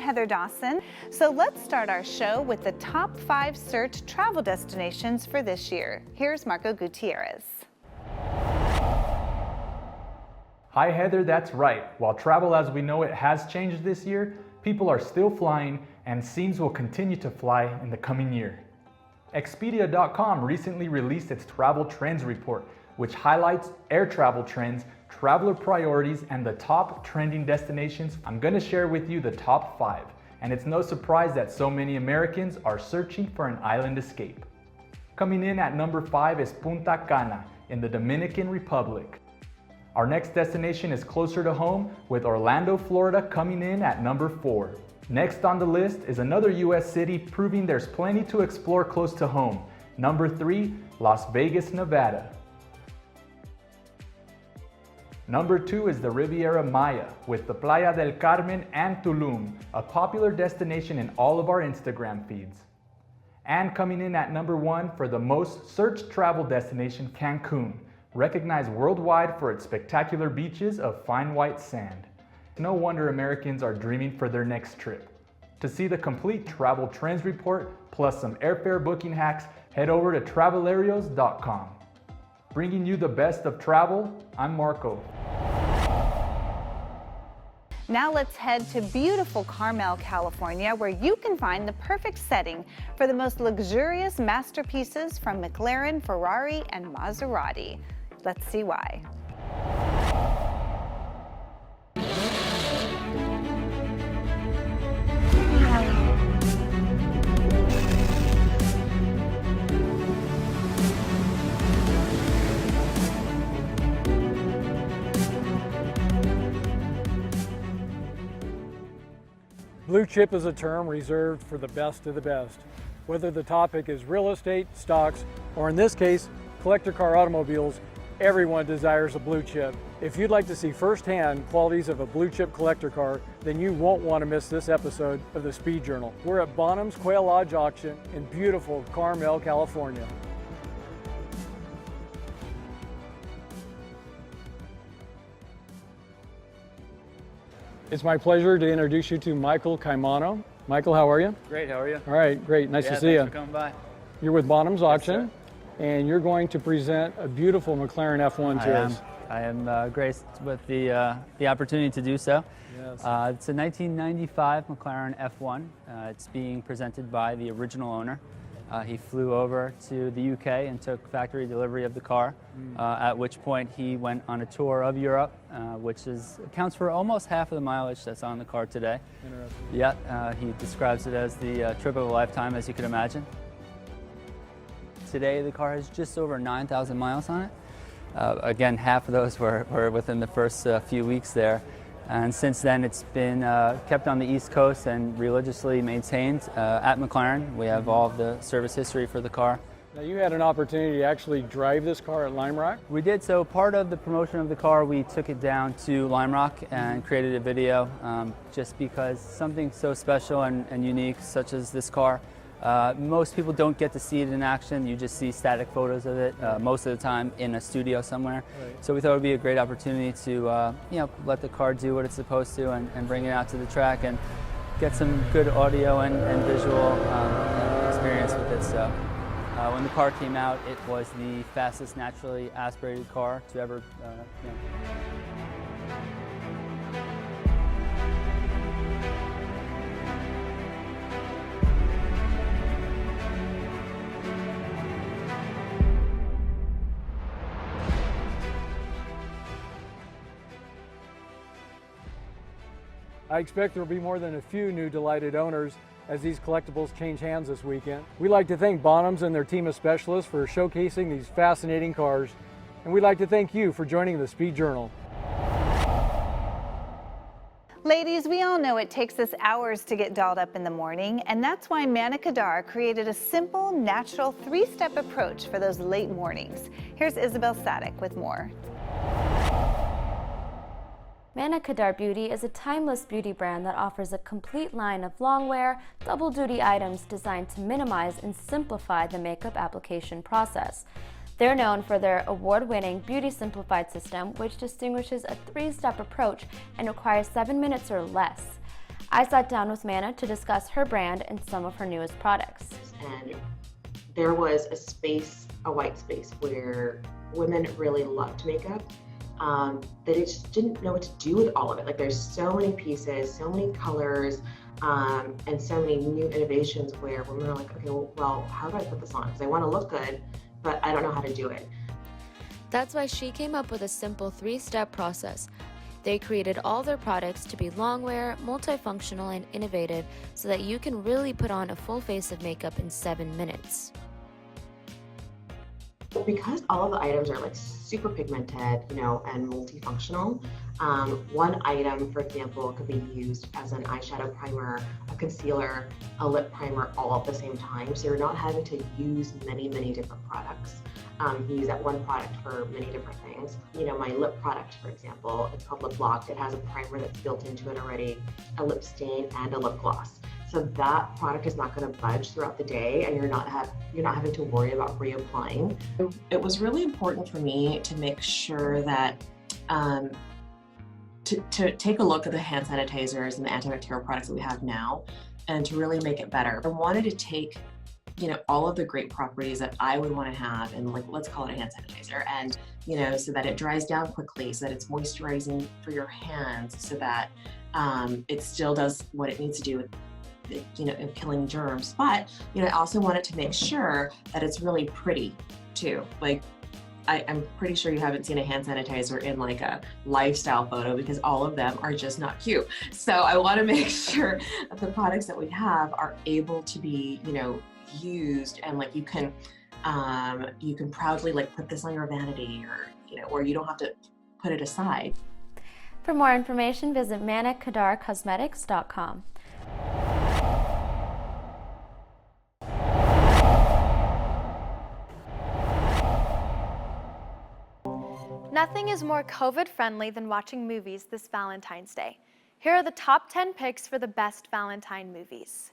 Heather Dawson. So let's start our show with the top 5 search travel destinations for this year. Here's Marco Gutierrez. Hi Heather, that's right. While travel as we know it has changed this year, people are still flying and seems will continue to fly in the coming year. Expedia.com recently released its travel trends report, which highlights air travel trends, traveler priorities, and the top trending destinations. I'm going to share with you the top 5, and it's no surprise that so many Americans are searching for an island escape. Coming in at number 5 is Punta Cana in the Dominican Republic. Our next destination is closer to home, with Orlando, Florida coming in at number 4. Next on the list is another US city, proving there's plenty to explore close to home. Number 3, Las Vegas, Nevada. Number 2 is the Riviera Maya, with the Playa del Carmen and Tulum, a popular destination in all of our Instagram feeds. And coming in at number 1 for the most searched travel destination, Cancun, recognized worldwide for its spectacular beaches of fine white sand. No wonder Americans are dreaming for their next trip. To see the complete travel trends report, plus some airfare booking hacks, head over to travelarios.com. Bringing you the best of travel, I'm Marco. Now let's head to beautiful Carmel, California, where you can find the perfect setting for the most luxurious masterpieces from McLaren, Ferrari, and Maserati. Let's see why. Blue chip is a term reserved for the best of the best. Whether the topic is real estate, stocks, or in this case, collector car automobiles, everyone desires a blue chip. If you'd like to see firsthand qualities of a blue chip collector car, then you won't want to miss this episode of the Speed Journal. We're at Bonham's Quail Lodge Auction in beautiful Carmel, California. It's my pleasure to introduce you to Michael Caimano. Michael, how are you? Great, how are you? All right, great, nice to see you. Thanks for coming by. You're with Bonham's Auction, sir. And you're going to present a beautiful McLaren F1 to us. I am graced with the opportunity to do so. Yes. It's a 1995 McLaren F1. It's being presented by the original owner. He flew over to the UK and took factory delivery of the car, at which point he went on a tour of Europe, which accounts for almost half of the mileage that's on the car today. Interesting. Yeah, he describes it as the trip of a lifetime, as you can imagine. Today the car has just over 9,000 miles on it. Again, half of those were within the first few weeks there. And since then, it's been kept on the East Coast and religiously maintained at McLaren. We have all of the service history for the car. Now, you had an opportunity to actually drive this car at Lime Rock? We did. So part of the promotion of the car, we took it down to Lime Rock and created a video just because something so special and unique, such as this car, most people don't get to see it in action. You just see static photos of it most of the time in a studio somewhere. Right. So we thought it would be a great opportunity to let the car do what it's supposed to and bring it out to the track and get some good audio and visual experience with it. So when the car came out, it was the fastest naturally aspirated car to ever I expect there will be more than a few new delighted owners as these collectibles change hands this weekend. We'd like to thank Bonham's and their team of specialists for showcasing these fascinating cars, and we'd like to thank you for joining the Speed Journal. Ladies, we all know it takes us hours to get dolled up in the morning, and that's why Manna Kadar created a simple, natural, 3-step approach for those late mornings. Here's Isabel Sadek with more. Manna Kadar Beauty is a timeless beauty brand that offers a complete line of long-wear, double-duty items designed to minimize and simplify the makeup application process. They're known for their award-winning Beauty Simplified system, which distinguishes a 3-step approach and requires 7 minutes or less. I sat down with Manna to discuss her brand and some of her newest products. And there was a white space, where women really loved makeup. They just didn't know what to do with all of it. Like, there's so many pieces, so many colors, and so many new innovations where women are like, okay, well, how do I put this on? Because I want to look good, but I don't know how to do it. That's why she came up with a simple 3-step process. They created all their products to be long-wear, multifunctional, and innovative so that you can really put on a full face of makeup in 7 minutes. Because all of the items are like super pigmented, and multifunctional, one item, for example, could be used as an eyeshadow primer, a concealer, a lip primer, all at the same time. So you're not having to use many different products. You use that one product for many different things. My lip product, for example, it's called Lip Locked. It has a primer that's built into it already, a lip stain, and a lip gloss. So that product is not going to budge throughout the day, and you're not having to worry about reapplying. It was really important for me to make sure that to take a look at the hand sanitizers and the antibacterial products that we have now, and to really make it better. I wanted to take all of the great properties that I would want to have, and let's call it a hand sanitizer, and so that it dries down quickly, so that it's moisturizing for your hands, so that it still does what it needs to do with killing germs. But I also wanted to make sure that it's really pretty too. Like, I'm pretty sure you haven't seen a hand sanitizer in like a lifestyle photo, because all of them are just not cute. So I want to make sure that the products that we have are able to be used, and you can proudly put this on your vanity, or you don't have to put it aside. For more information, visit manakadarcosmetics.com. Nothing is more COVID-friendly than watching movies this Valentine's Day. Here are the top 10 picks for the best Valentine movies.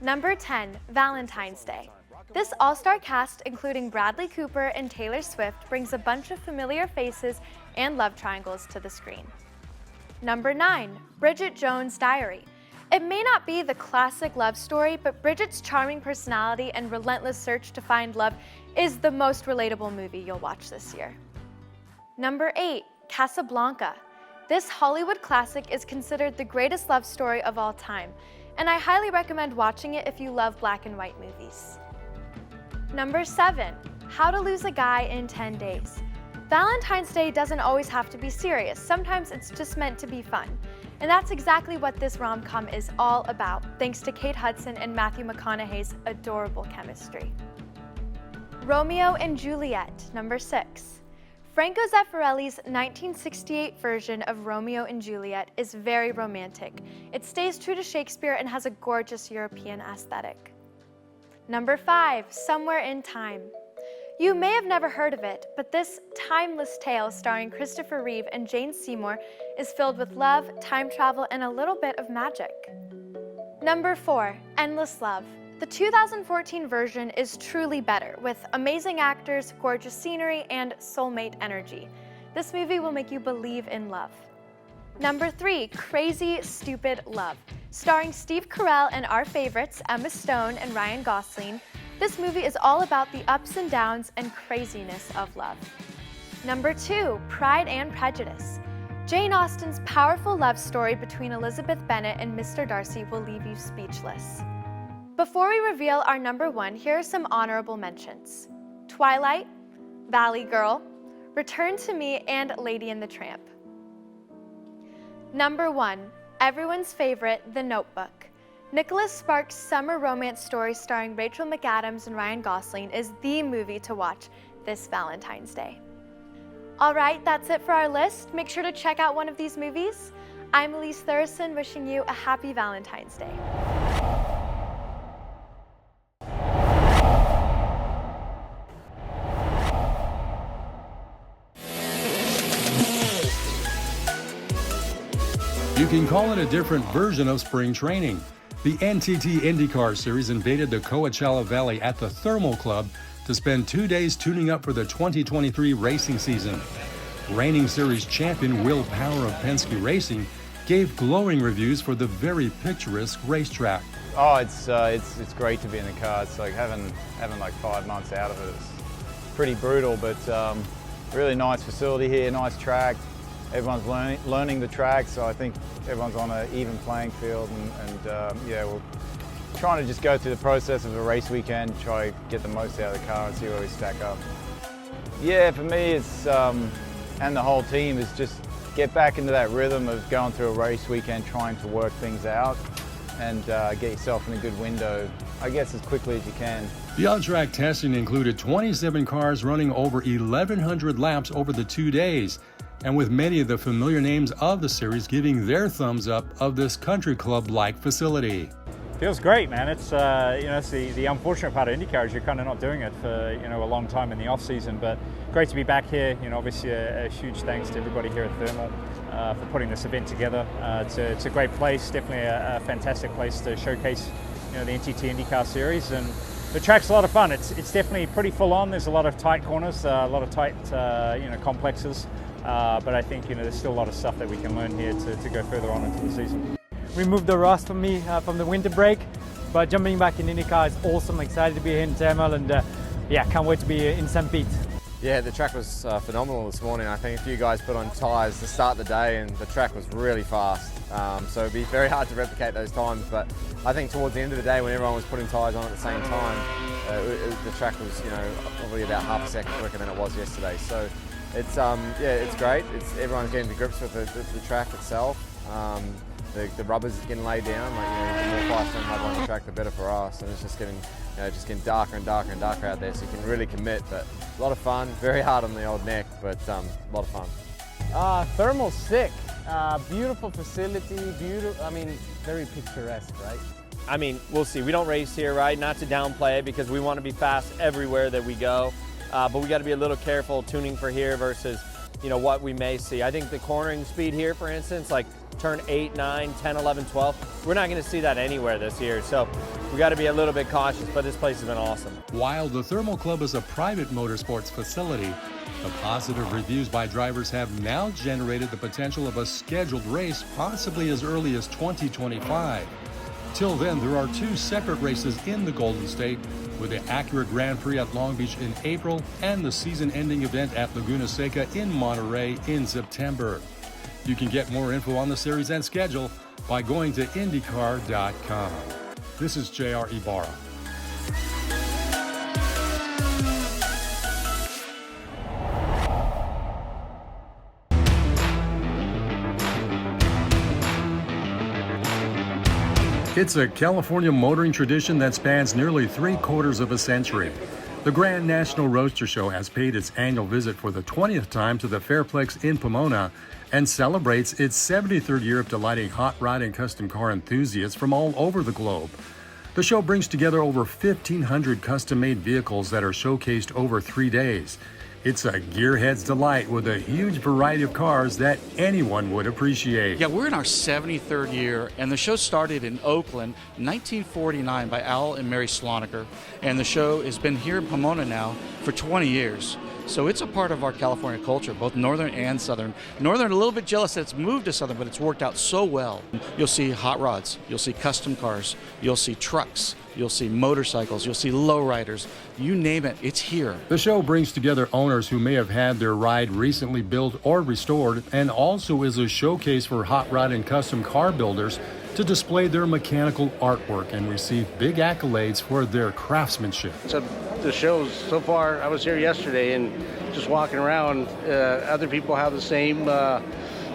Number 10, Valentine's Day. This all-star cast, including Bradley Cooper and Taylor Swift, brings a bunch of familiar faces and love triangles to the screen. Number 9, Bridget Jones' Diary. It may not be the classic love story, but Bridget's charming personality and relentless search to find love is the most relatable movie you'll watch this year. Number 8, Casablanca. This Hollywood classic is considered the greatest love story of all time, and I highly recommend watching it if you love black and white movies. Number 7, How to Lose a Guy in 10 Days. Valentine's Day doesn't always have to be serious. Sometimes it's just meant to be fun. And that's exactly what this rom-com is all about, thanks to Kate Hudson and Matthew McConaughey's adorable chemistry. Romeo and Juliet, number 6. Franco Zeffirelli's 1968 version of Romeo and Juliet is very romantic. It stays true to Shakespeare and has a gorgeous European aesthetic. Number 5, Somewhere in Time. You may have never heard of it, but this timeless tale starring Christopher Reeve and Jane Seymour is filled with love, time travel, and a little bit of magic. Number 4, Endless Love. The 2014 version is truly better, with amazing actors, gorgeous scenery, and soulmate energy. This movie will make you believe in love. Number 3, Crazy Stupid Love. Starring Steve Carell and our favorites, Emma Stone and Ryan Gosling, this movie is all about the ups and downs and craziness of love. Number 2, Pride and Prejudice. Jane Austen's powerful love story between Elizabeth Bennet and Mr. Darcy will leave you speechless. Before we reveal our number 1, here are some honorable mentions. Twilight, Valley Girl, Return to Me, and Lady and the Tramp. Number 1, everyone's favorite, The Notebook. Nicholas Sparks' summer romance story starring Rachel McAdams and Ryan Gosling is the movie to watch this Valentine's Day. All right, that's it for our list. Make sure to check out one of these movies. I'm Elise Thurston, wishing you a happy Valentine's Day. You can call it a different version of spring training. The NTT IndyCar Series invaded the Coachella Valley at the Thermal Club to spend 2 days tuning up for the 2023 racing season. Reigning series champion Will Power of Penske Racing gave glowing reviews for the very picturesque racetrack. Oh, it's great to be in the car. It's like having like 5 months out of it. It's pretty brutal, but really nice facility here, nice track. Everyone's learning the track, so I think everyone's on an even playing field, and yeah, we're trying to just go through the process of a race weekend, try to get the most out of the car and see where we stack up. Yeah, for me, it's and the whole team is just get back into that rhythm of going through a race weekend, trying to work things out and get yourself in a good window, I guess, as quickly as you can. The on-track testing included 27 cars running over 1,100 laps over the 2 days, and with many of the familiar names of the series giving their thumbs up of this country club-like facility. Feels great, man. It's it's the unfortunate part of IndyCar is you're kind of not doing it for a long time in the off season, but great to be back here. Obviously a huge thanks to everybody here at Thermal for putting this event together. It's a great place, definitely a fantastic place to showcase the NTT IndyCar series, and the track's a lot of fun. It's definitely pretty full on. There's a lot of tight corners, a lot of tight complexes, but I think there's still a lot of stuff that we can learn here to go further on into the season. Removed the rust from me from the winter break, but jumping back in IndyCar is awesome. Excited to be here in Thermal, and yeah, can't wait to be in St. Pete. Yeah, the track was phenomenal this morning. I think a few guys put on tyres to start the day, and the track was really fast. So it'd be very hard to replicate those times, but I think towards the end of the day, when everyone was putting tyres on at the same time, the track was probably about half a second quicker than it was yesterday. So it's it's great. Everyone's getting to grips with the track itself. The rubber's getting laid down. The more fast and rubber on the track, the better for us. And it's just getting darker and darker and darker out there, so you can really commit. But a lot of fun, very hard on the old neck, but a lot of fun. Thermal's sick. Beautiful facility, very picturesque, right? I mean, we'll see. We don't race here, right? Not to downplay it, because we want to be fast everywhere that we go. But we got to be a little careful tuning for here versus, what we may see. I think the cornering speed here, for instance, like turn 8, 9, 10, 11, 12, we're not going to see that anywhere this year. So we got to be a little bit cautious, but this place has been awesome. While the Thermal Club is a private motorsports facility, the positive reviews by drivers have now generated the potential of a scheduled race possibly as early as 2025. Till then, there are 2 separate races in the Golden State, with the Acura Grand Prix at Long Beach in April and the season-ending event at Laguna Seca in Monterey in September. You can get more info on the series and schedule by going to IndyCar.com. This is J.R. Ibarra. It's a California motoring tradition that spans nearly 3/4 of a century. The Grand National Roadster Show has paid its annual visit for the 20th time to the Fairplex in Pomona and celebrates its 73rd year of delighting hot rod and custom car enthusiasts from all over the globe. The show brings together over 1,500 custom-made vehicles that are showcased over 3 days. It's a gearhead's delight with a huge variety of cars that anyone would appreciate. Yeah, we're in our 73rd year, and the show started in Oakland, 1949 by Al and Mary Sloniker, and the show has been here in Pomona now for 20 years. So it's a part of our California culture, both northern and southern. Northern a little bit jealous that it's moved to southern, but it's worked out so well. You'll see hot rods, you'll see custom cars, you'll see trucks, you'll see motorcycles, you'll see lowriders, you name it, it's here. The show brings together owners who may have had their ride recently built or restored, and also is a showcase for hot rod and custom car builders to display their mechanical artwork and receive big accolades for their craftsmanship. So the shows so far, I was here yesterday and just walking around, other people have the same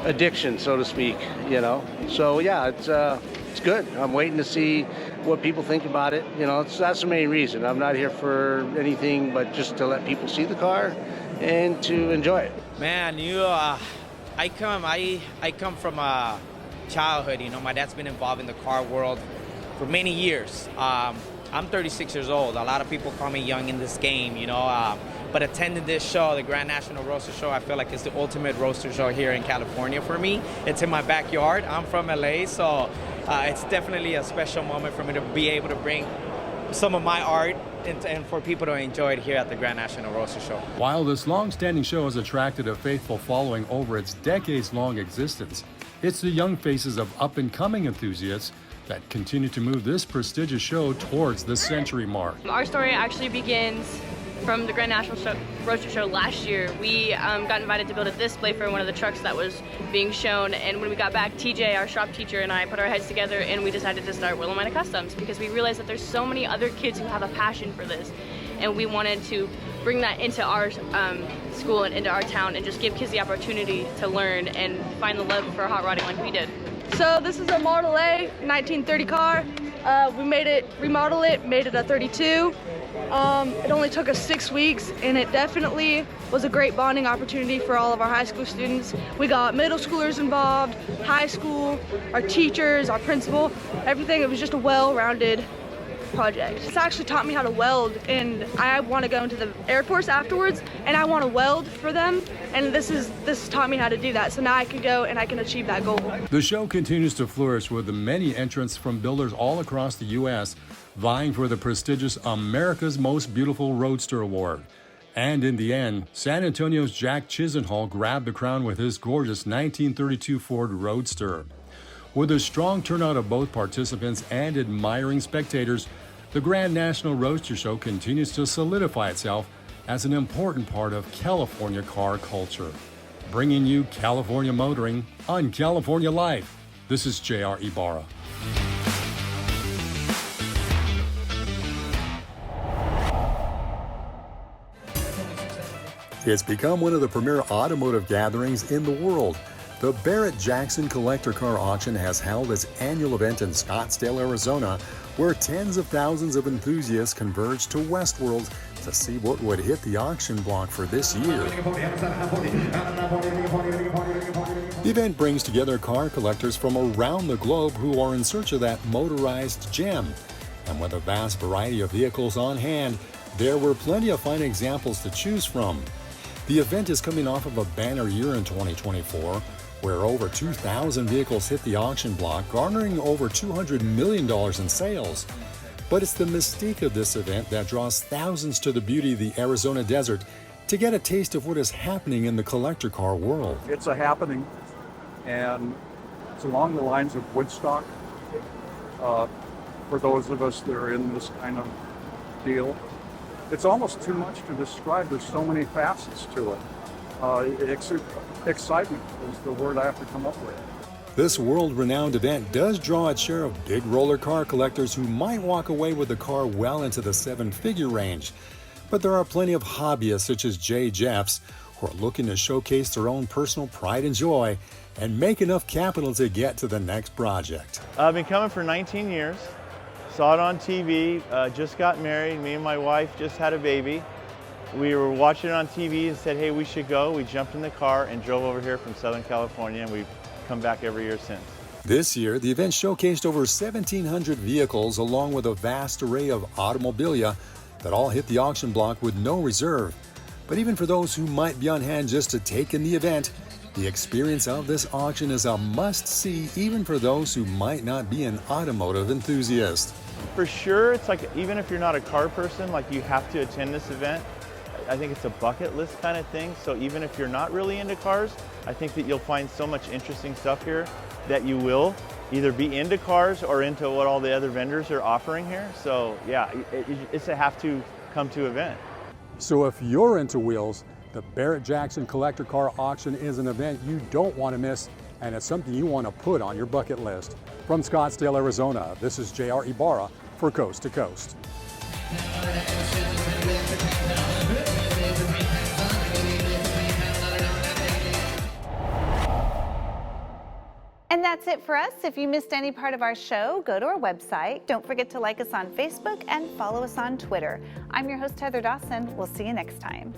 addiction, so to speak, So yeah, it's good. I'm waiting to see what people think about it. That's the main reason. I'm not here for anything but just to let people see the car and to enjoy it. Man, I come from a childhood. My dad's been involved in the car world for many years. I'm 36 years old. A lot of people call me young in this game, but attending this show, the Grand National Roadster Show, I feel like it's the ultimate roadster show here in California for me. It's in my backyard. I'm from LA, so it's definitely a special moment for me to be able to bring some of my art and for people to enjoy it here at the Grand National Roadster Show. While this long-standing show has attracted a faithful following over its decades-long existence, It's the young faces of up-and-coming enthusiasts that continue to move this prestigious show towards the century mark. Our story actually begins from the Grand National Roadster Show last year. We got invited to build a display for one of the trucks that was being shown, and when we got back, TJ, our shop teacher, and I put our heads together and we decided to start Willamina Customs because we realized that there's so many other kids who have a passion for this, and we wanted to bring that into our school and into our town and just give kids the opportunity to learn and find the love for hot rodding like we did. So this is a Model A 1930 car. We remodeled it, made it a 32. It only took us 6 weeks, and it definitely was a great bonding opportunity for all of our high school students. We got middle schoolers involved, high school, our teachers, our principal, everything. It was just a well-rounded project. It's actually taught me how to weld, and I want to go into the Air Force afterwards, and I want to weld for them, and this taught me how to do that, so now I can go and I can achieve that goal. The show continues to flourish with the many entrants from builders all across the U.S. vying for the prestigious America's Most Beautiful Roadster Award. And in the end, San Antonio's Jack Chisenhall grabbed the crown with his gorgeous 1932 Ford Roadster. With a strong turnout of both participants and admiring spectators, the Grand National Roadster Show continues to solidify itself as an important part of California car culture. Bringing you California motoring on California Life. This is J.R. Ibarra. It's become one of the premier automotive gatherings in the world. The Barrett-Jackson Collector Car Auction has held its annual event in Scottsdale, Arizona, where tens of thousands of enthusiasts converge to Westworld to see what would hit the auction block for this year. The event brings together car collectors from around the globe who are in search of that motorized gem. And with a vast variety of vehicles on hand, there were plenty of fine examples to choose from. The event is coming off of a banner year in 2024, where over 2,000 vehicles hit the auction block, garnering over $200 million in sales. But it's the mystique of this event that draws thousands to the beauty of the Arizona desert to get a taste of what is happening in the collector car world. It's a happening, and it's along the lines of Woodstock. For those of us that are in this kind of deal, it's almost too much to describe. There's so many facets to it. Excitement is the word I have to come up with. This world-renowned event does draw its share of big roller car collectors who might walk away with a car well into the seven-figure range. But there are plenty of hobbyists such as Jay Jeffs who are looking to showcase their own personal pride and joy and make enough capital to get to the next project. I've been coming for 19 years. Saw it on TV, just got married. Me and my wife just had a baby. We were watching it on TV and said, hey, we should go. We jumped in the car and drove over here from Southern California, and we've come back every year since. This year, the event showcased over 1,700 vehicles along with a vast array of automobilia that all hit the auction block with no reserve. But even for those who might be on hand just to take in the event, the experience of this auction is a must-see even for those who might not be an automotive enthusiast. For sure, it's like even if you're not a car person, like you have to attend this event. I think it's a bucket list kind of thing. So even if you're not really into cars, I think that you'll find so much interesting stuff here that you will either be into cars or into what all the other vendors are offering here. So yeah, it's a have to come to event. So if you're into wheels, the Barrett-Jackson Collector Car Auction is an event you don't want to miss, and it's something you want to put on your bucket list. From Scottsdale, Arizona, this is J.R. Ibarra for Coast to Coast. And that's it for us. If you missed any part of our show, go to our website. Don't forget to like us on Facebook and follow us on Twitter. I'm your host, Heather Dawson. We'll see you next time.